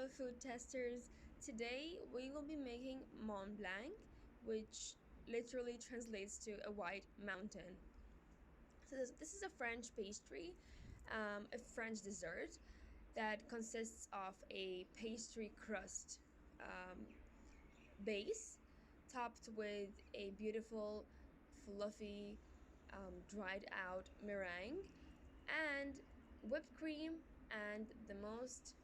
Hello food testers. Today we will be making Mont Blanc, which literally translates to a white mountain. So this is a French pastry, a French dessert that consists of a pastry crust um, base topped with a beautiful fluffy dried out meringue and whipped cream and the most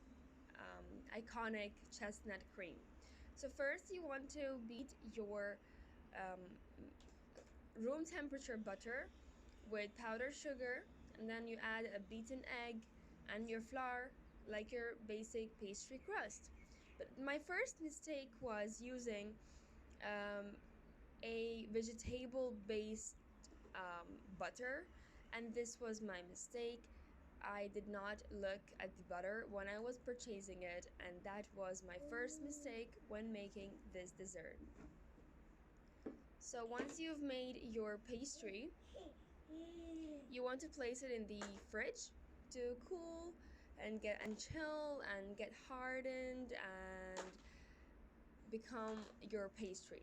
iconic chestnut cream. So first you want to beat your um, room temperature butter with powdered sugar, and then you add a beaten egg and your flour like your basic pastry crust. But my first mistake was using um, a vegetable based butter, and this was my mistake. I did not look at the butter when I was purchasing it, and that was my first mistake when making this dessert. So once you've made your pastry, you want to place it in the fridge to cool and chill and get hardened and become your pastry.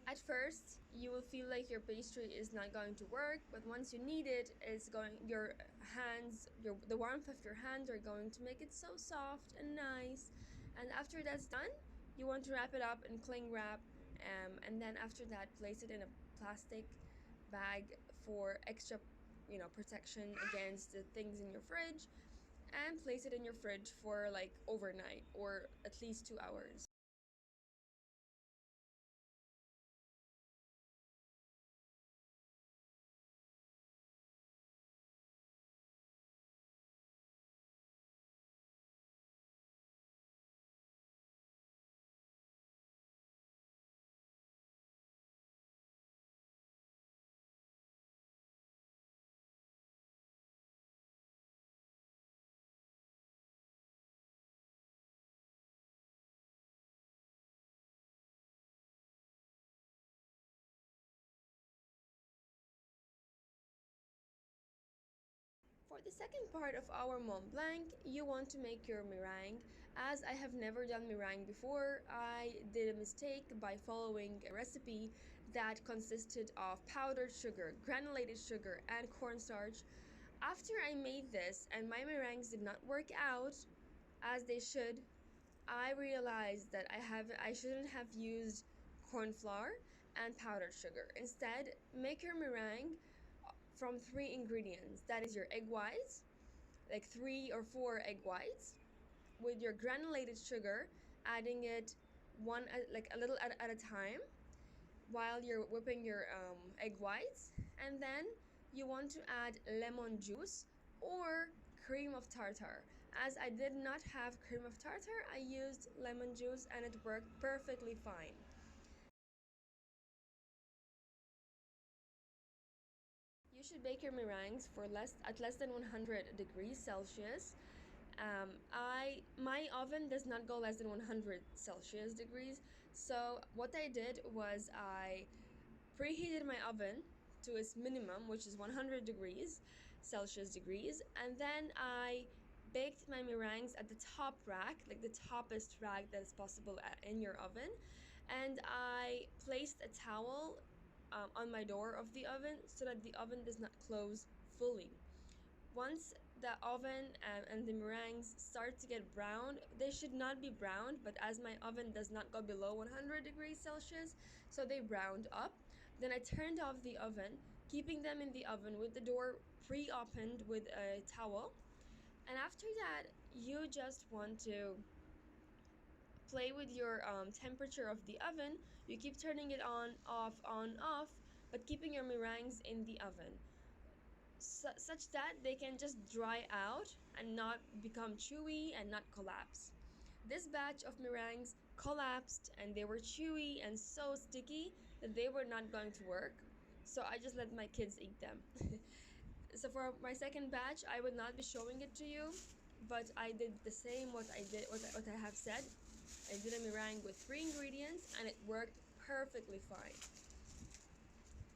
At first, you will feel like your pastry is not going to work, but once you knead it, your hands, the warmth of your hands are going to make it so soft and nice. And after that's done, you want to wrap it up in cling wrap, and then after that, place it in a plastic bag for extra, protection against the things in your fridge, and place it in your fridge for like overnight or at least 2 hours. For the second part of our Mont Blanc, you want to make your meringue. As I have never done meringue before, I did a mistake by following a recipe that consisted of powdered sugar, granulated sugar, and cornstarch. After I made this and my meringues did not work out as they should, I realized that I shouldn't have used corn flour and powdered sugar. Instead, make your meringue from three ingredients. That is your egg whites, like 3 or 4 egg whites, with your granulated sugar, adding it one like a little at a time while you're whipping your egg whites, and then you want to add lemon juice or cream of tartar. As I did not have cream of tartar, I used lemon juice and it worked perfectly fine. You should bake your meringues for less than 100 degrees Celsius. I my oven does not go less than 100 Celsius degrees. So what I did was I preheated my oven to its minimum, which is 100 degrees Celsius degrees, and then I baked my meringues at the top rack, like the toppest rack that is possible in your oven, and I placed a towel on my door of the oven so that the oven does not close fully. Once the oven and the meringues start to get brown, they should not be browned, but as my oven does not go below 100 degrees Celsius, so they browned up. Then I turned off the oven, keeping them in the oven with the door pre-opened with a towel. And after that, you just want to play with your temperature of the oven. You keep turning it on, off, but keeping your meringues in the oven such that they can just dry out and not become chewy and not collapse. This batch of meringues collapsed and they were chewy and so sticky that they were not going to work. So I just let my kids eat them. So for my second batch, I would not be showing it to you but I did the same what I have said. I did a meringue with 3 ingredients and it worked perfectly fine.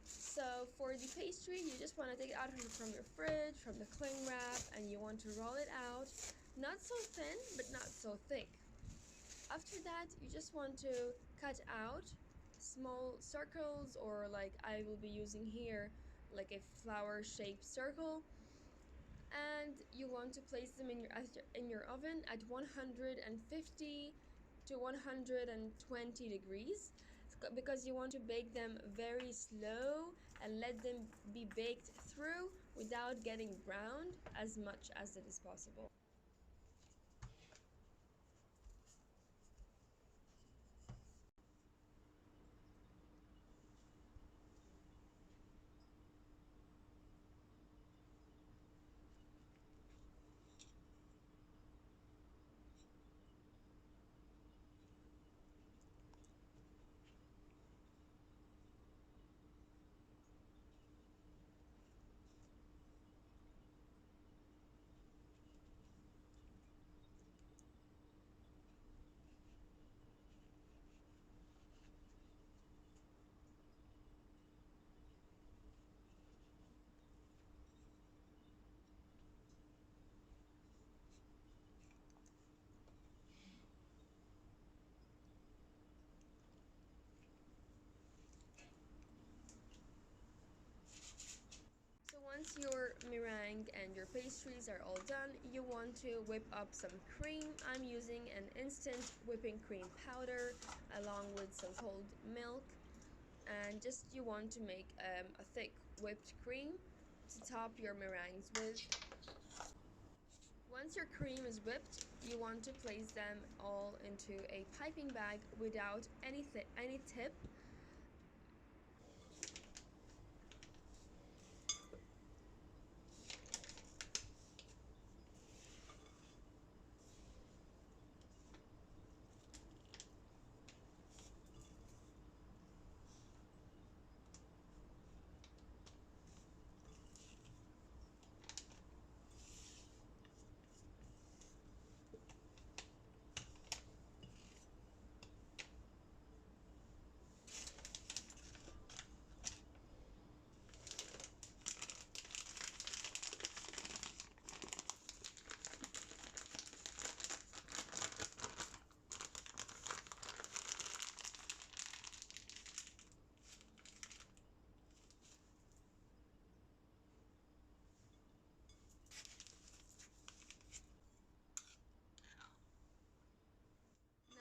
So for the pastry, you just want to take it out from your fridge, from the cling wrap, and you want to roll it out. Not so thin, but not so thick. After that, you just want to cut out small circles, or like I will be using here, like a flower-shaped circle. And you want to place them in your oven at 150 to 120 degrees, because you want to bake them very slow and let them be baked through without getting browned as much as it is possible. So once your meringue and your pastries are all done, you want to whip up some cream. I'm using an instant whipping cream powder along with some cold milk, and just you want to make a thick whipped cream to top your meringues with. Once your cream is whipped, you want to place them all into a piping bag without any tip.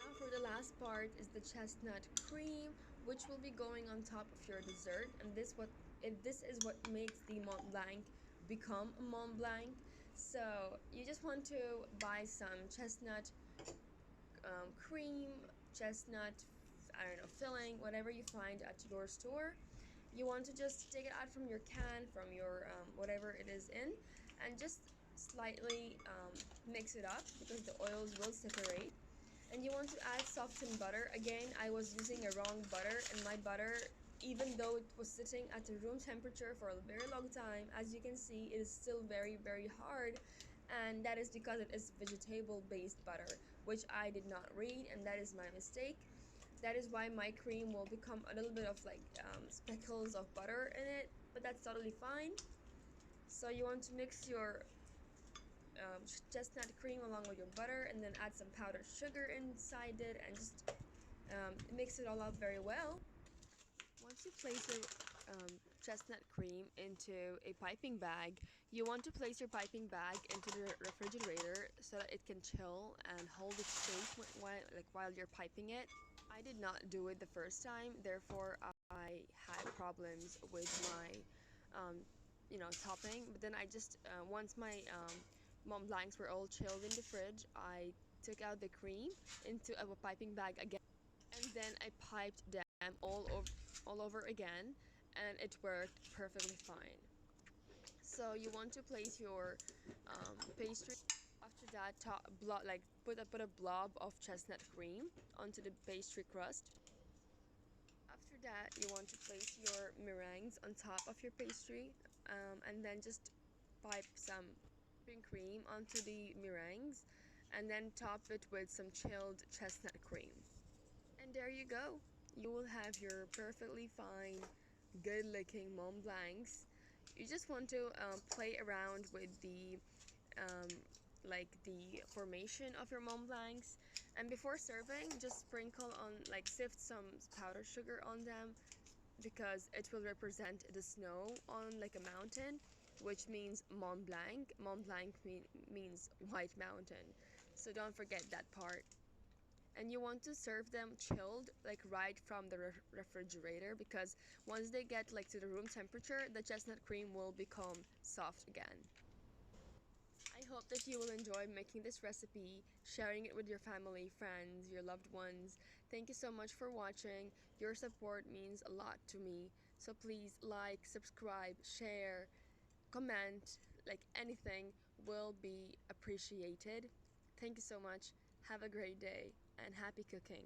Now for the last part is the chestnut cream, which will be going on top of your dessert, and this is what makes the Mont Blanc become a Mont Blanc. So you just want to buy some chestnut cream, chestnut, I don't know, filling, whatever you find at your store. You want to just take it out from your can, from your whatever it is in, and just slightly mix it up because the oils will separate. And you want to add softened butter. Again, I was using a wrong butter, and my butter, even though it was sitting at a room temperature for a very long time, as you can see, it is still very, very hard. And that is because it is vegetable based butter, which I did not read, and that is my mistake. That is why my cream will become a little bit of like speckles of butter in it, but that's totally fine. So you want to mix your chestnut cream along with your butter, and then add some powdered sugar inside it, and just mix it all up very well. Once you place your chestnut cream into a piping bag, you want to place your piping bag into the refrigerator so that it can chill and hold its shape while you're piping it. I did not do it the first time, therefore I had problems with my topping. But then I just once my Mont Blancs were all chilled in the fridge, I took out the cream into a piping bag again, and then I piped them all over again, and it worked perfectly fine. So you want to place your pastry. After that, put a blob of chestnut cream onto the pastry crust. After that, you want to place your meringues on top of your pastry, and then just pipe some whipping cream onto the meringues and then top it with some chilled chestnut cream. And there you go. You will have your perfectly fine, good looking Mont Blancs. You just want to play around with the um, the formation of your Mont Blancs. And before serving, just sprinkle on, like, sift some powdered sugar on them because it will represent the snow on like a mountain, which means Mont Blanc. Mont Blanc means white mountain. So don't forget that part. And you want to serve them chilled, like right from the refrigerator, because once they get like to the room temperature, the chestnut cream will become soft again. I hope that you will enjoy making this recipe, sharing it with your family, friends, your loved ones. Thank you so much for watching. Your support means a lot to me. So please like, subscribe, share, comment, like anything will be appreciated. Thank you so much. Have a great day and happy cooking.